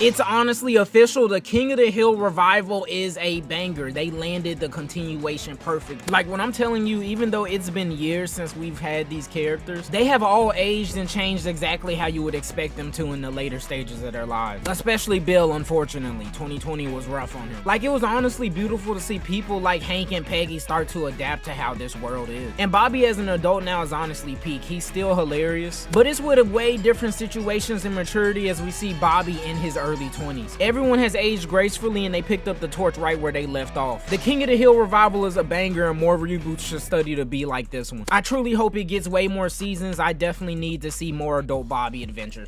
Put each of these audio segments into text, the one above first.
It's honestly official, the King of the Hill revival is a banger. They landed the continuation perfect. Like when I'm telling you, even though it's been years since we've had these characters, they have all aged and changed exactly how you would expect them to in the later stages of their lives. Especially Bill, unfortunately. 2020 was rough on him. Like, it was honestly beautiful to see people like Hank and Peggy start to adapt to how this world is. And Bobby as an adult now is honestly peak. He's still hilarious, but it's with a way different situations and maturity as we see Bobby in his early 20s. Everyone has aged gracefully and they picked up the torch right where they left off. The King of the Hill revival is a banger and more reboots should study to be like this one. I truly hope it gets way more seasons. I definitely need to see more adult Bobby adventures.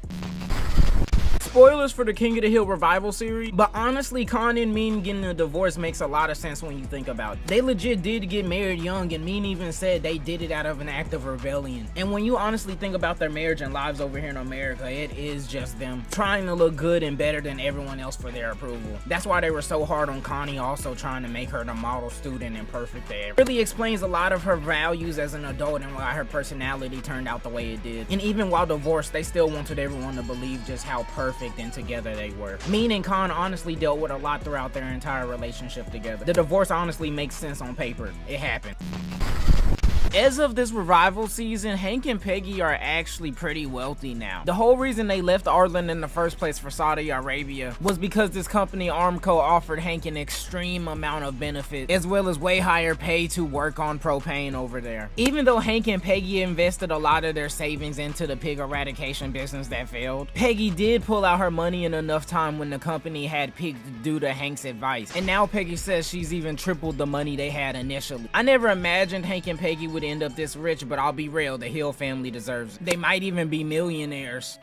Spoilers for the King of the Hill revival series, but honestly, Con and Minh getting a divorce makes a lot of sense when you think about it. They legit did get married young, and Minh even said they did it out of an act of rebellion. And when you honestly think about their marriage and lives over here in America, it is just them trying to look good and better than everyone else for their approval. That's why they were so hard on Connie, also trying to make her the model student and perfect there. It really explains a lot of her values as an adult and why her personality turned out the way it did. And even while divorced, they still wanted everyone to believe just how perfect and together they were. Minh and Con honestly dealt with a lot throughout their entire relationship together. The divorce honestly makes sense on paper. It happened. As of this revival season, Hank and Peggy are actually pretty wealthy now. The whole reason they left Ireland in the first place for Saudi Arabia was because this company Armco offered Hank an extreme amount of benefits as well as way higher pay to work on propane over there. Even though Hank and Peggy invested a lot of their savings into the pig eradication business that failed, Peggy did pull out her money in enough time when the company had peaked due to Hank's advice. And now Peggy says she's even tripled the money they had initially. I never imagined Hank and Peggy would end up this rich, but I'll be real, the Hill family deserves it. They might even be millionaires.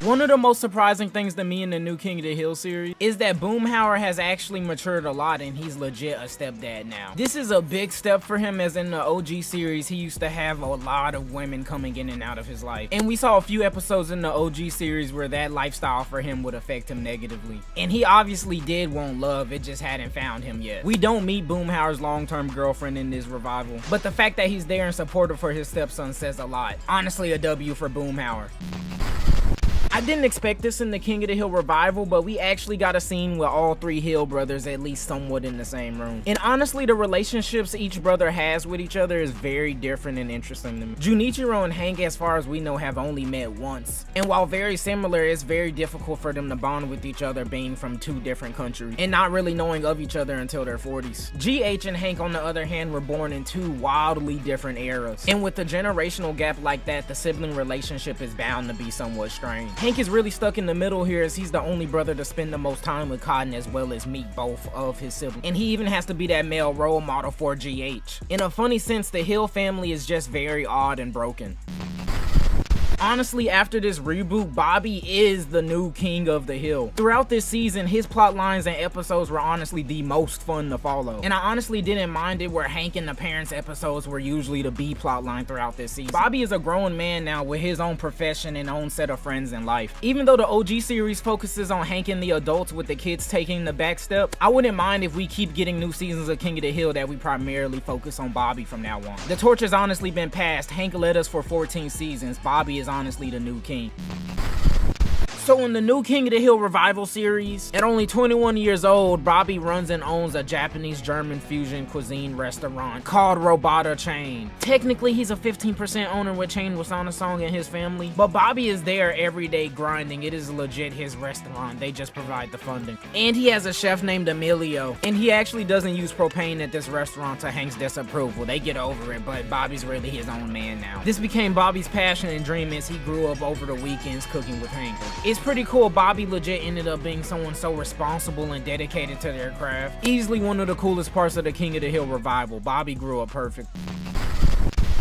One of the most surprising things to me in the new King of the Hill series is that Boomhauer has actually matured a lot and he's legit a stepdad now. This is a big step for him, as in the OG series he used to have a lot of women coming in and out of his life. And we saw a few episodes in the OG series where that lifestyle for him would affect him negatively. And he obviously did want love, it just hadn't found him yet. We don't meet Boomhauer's long-term girlfriend in this revival, but the fact that he's there and supportive for his stepson says a lot. Honestly, a W for Boomhauer. I didn't expect this in the King of the Hill revival, but we actually got a scene with all three Hill brothers at least somewhat in the same room. And honestly, the relationships each brother has with each other is very different and interesting to me. Junichiro and Hank, as far as we know, have only met once. And while very similar, it's very difficult for them to bond with each other being from two different countries and not really knowing of each other until their 40s. GH and Hank, on the other hand, were born in two wildly different eras. And with a generational gap like that, the sibling relationship is bound to be somewhat strained. Hank is really stuck in the middle here, as he's the only brother to spend the most time with Cotton as well as meet both of his siblings. And he even has to be that male role model for GH. In a funny sense, the Hill family is just very odd and broken. Honestly, after this reboot, Bobby is the new King of the Hill. Throughout this season, his plot lines and episodes were honestly the most fun to follow. And I honestly didn't mind it where Hank and the parents episodes were usually the B plot line throughout this season. Bobby is a grown man now with his own profession and own set of friends in life. Even though the OG series focuses on Hank and the adults with the kids taking the back step, I wouldn't mind if we keep getting new seasons of King of the Hill that we primarily focus on Bobby from now on. The torch has honestly been passed. Hank led us for 14 seasons. Bobby is honestly the new king. So in the new King of the Hill revival series, at only 21 years old, Bobby runs and owns a Japanese-German fusion cuisine restaurant called Robata Chain. Technically, he's a 15% owner with Chain Wasana-song and his family, but Bobby is there every day grinding. It is legit his restaurant. They just provide the funding. And he has a chef named Emilio, and he actually doesn't use propane at this restaurant to Hank's disapproval. They get over it, but Bobby's really his own man now. This became Bobby's passion and dream as he grew up over the weekends cooking with Hank. It's pretty cool. Bobby legit ended up being someone so responsible and dedicated to their craft. Easily one of the coolest parts of the King of the Hill revival. Bobby grew up perfect.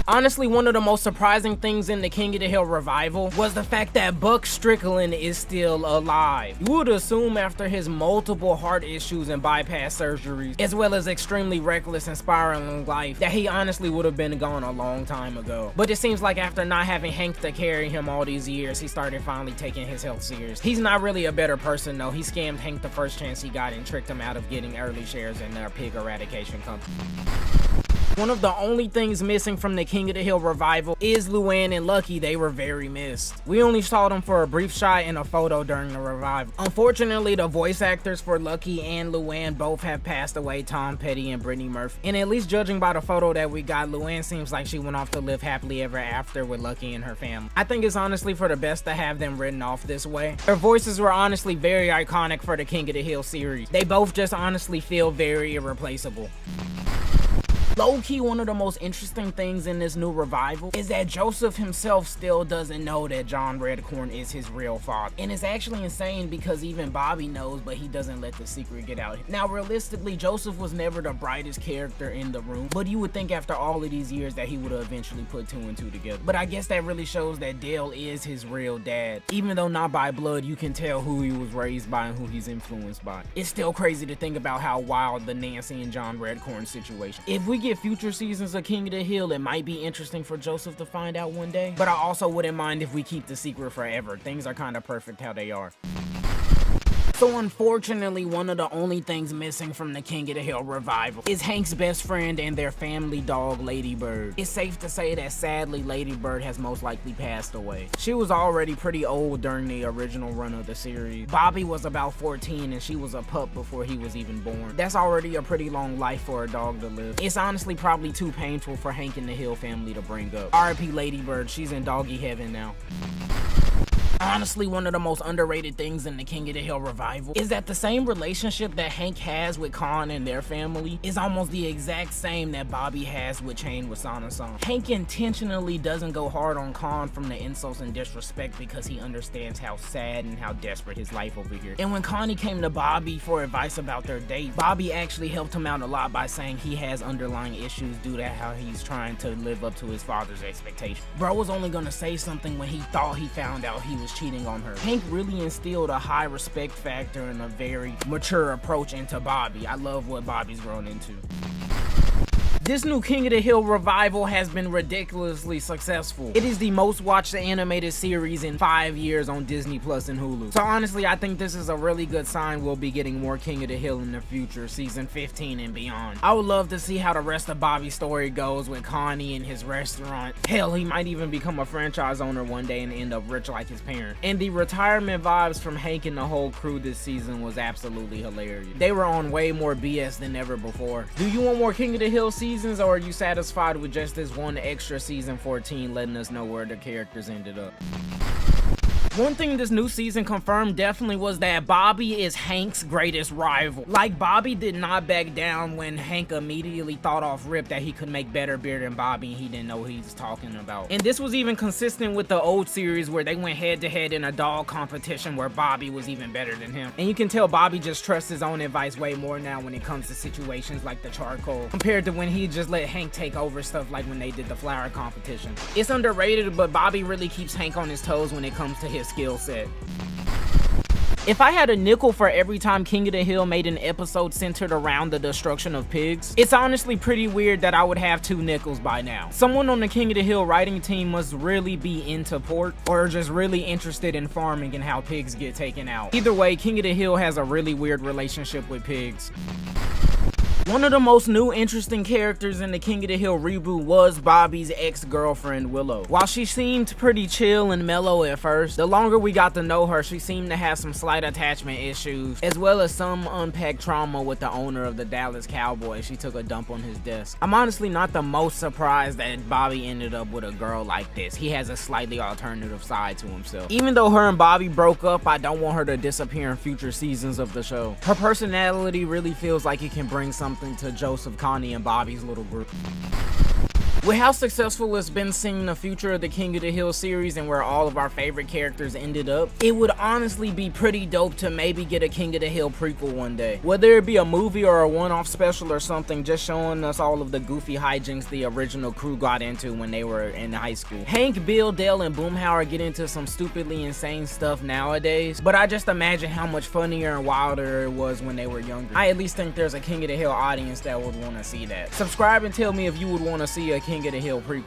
Honestly, one of the most surprising things in the King of the Hill revival was the fact that Buck Strickland is still alive. You would assume after his multiple heart issues and bypass surgeries, as well as extremely reckless and spiraling life, that he honestly would have been gone a long time ago. But it seems like after not having Hank to carry him all these years, he started finally taking his health serious. He's not really a better person though. He scammed Hank the first chance he got and tricked him out of getting early shares in their pig eradication company. One of the only things missing from the King of the Hill revival is Luanne and Lucky. They were very missed. We only saw them for a brief shot and a photo during the revival. Unfortunately, the voice actors for Lucky and Luanne both have passed away, Tom Petty and Brittany Murphy. And at least judging by the photo that we got, Luanne seems like she went off to live happily ever after with Lucky and her family. I think it's honestly for the best to have them written off this way. Their voices were honestly very iconic for the King of the Hill series. They both just honestly feel very irreplaceable. Low-key, one of the most interesting things in this new revival is that Joseph himself still doesn't know that John Redcorn is his real father. And it's actually insane because even Bobby knows, but he doesn't let the secret get out. Now, realistically, Joseph was never the brightest character in the room, but you would think after all of these years that he would have eventually put 2 and 2 together. But I guess that really shows that Dale is his real dad. Even though not by blood, you can tell who he was raised by and who he's influenced by. It's still crazy to think about how wild the Nancy and John Redcorn situation. If we get future seasons of King of the Hill, it might be interesting for Joseph to find out one day, but I also wouldn't mind if we keep the secret forever. Things are kind of perfect how they are. So unfortunately, one of the only things missing from the King of the Hill revival is Hank's best friend and their family dog, Ladybird. It's safe to say that sadly, Ladybird has most likely passed away. She was already pretty old during the original run of the series. Bobby was about 14 and she was a pup before he was even born. That's already a pretty long life for a dog to live. It's honestly probably too painful for Hank and the Hill family to bring up. R.I.P. Ladybird, she's in doggy heaven now. Honestly, one of the most underrated things in the King of the Hill revival is that the same relationship that Hank has with Con and their family is almost the exact same that Bobby has with Chain with Sana-san. Hank intentionally doesn't go hard on Con from the insults and disrespect because he understands how sad and how desperate his life over here. And when Connie came to Bobby for advice about their date, Bobby actually helped him out a lot by saying he has underlying issues due to how he's trying to live up to his father's expectations. Bro was only gonna say something when he thought he found out he was cheating on her. Hank really instilled a high respect factor and a very mature approach into Bobby. I love what Bobby's grown into. This new King of the Hill revival has been ridiculously successful. It is the most watched animated series in 5 years on Disney Plus and Hulu. So honestly, I think this is a really good sign we'll be getting more King of the Hill in the future, season 15 and beyond. I would love to see how the rest of Bobby's story goes with Connie and his restaurant. Hell, he might even become a franchise owner one day and end up rich like his parents. And the retirement vibes from Hank and the whole crew this season was absolutely hilarious. They were on way more BS than ever before. Do you want more King of the Hill seasons, or are you satisfied with just this one extra season 14 letting us know where the characters ended up? One thing this new season confirmed definitely was that Bobby is Hank's greatest rival. Like, Bobby did not back down when Hank immediately thought off rip that he could make better beer than Bobby and he didn't know what he was talking about. And this was even consistent with the old series where they went head to head in a dog competition where Bobby was even better than him. And you can tell Bobby just trusts his own advice way more now when it comes to situations like the charcoal, compared to when he just let Hank take over stuff like when they did the flower competition. It's underrated, but Bobby really keeps Hank on his toes when it comes to his skill set. If I had a nickel for every time King of the Hill made an episode centered around the destruction of pigs, it's honestly pretty weird that I would have 2 nickels by now. Someone on the King of the Hill writing team must really be into pork or just really interested in farming and how pigs get taken out. Either way, King of the Hill has a really weird relationship with pigs. One of the most new interesting characters in the King of the Hill reboot was Bobby's ex-girlfriend, Willow. While she seemed pretty chill and mellow at first, the longer we got to know her, she seemed to have some slight attachment issues, as well as some unpacked trauma with the owner of the Dallas Cowboys. She took a dump on his desk. I'm honestly not the most surprised that Bobby ended up with a girl like this. He has a slightly alternative side to himself. Even though her and Bobby broke up, I don't want her to disappear in future seasons of the show. Her personality really feels like it can bring something to Joseph, Connie, and Bobby's little group. With how successful it's been seeing the future of the King of the Hill series and where all of our favorite characters ended up, it would honestly be pretty dope to maybe get a King of the Hill prequel one day. Whether it be a movie or a one-off special or something, just showing us all of the goofy hijinks the original crew got into when they were in high school. Hank, Bill, Dale, and Boomhauer get into some stupidly insane stuff nowadays, but I just imagine how much funnier and wilder it was when they were younger. I at least think there's a King of the Hill audience that would want to see that. Subscribe and tell me if you would want to see a King of the Hill prequel.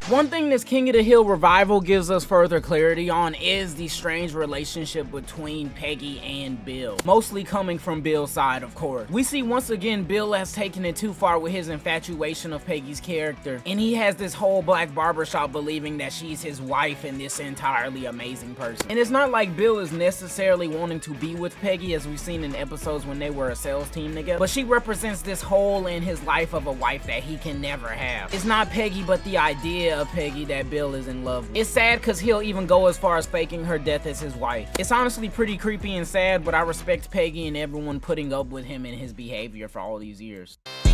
One thing this King of the Hill revival gives us further clarity on is the strange relationship between Peggy and Bill, mostly coming from Bill's side, of course. We see once again Bill has taken it too far with his infatuation of Peggy's character, and he has this whole black barbershop believing that she's his wife and this entirely amazing person. And it's not like Bill is necessarily wanting to be with Peggy, as we've seen in episodes when they were a sales team together, but she represents this hole in his life of a wife that he can never have. It's not Peggy, but the idea of Peggy that Bill is in love with. It's sad because he'll even go as far as faking her death as his wife. It's honestly pretty creepy and sad, but I respect Peggy and everyone putting up with him and his behavior for all these years. She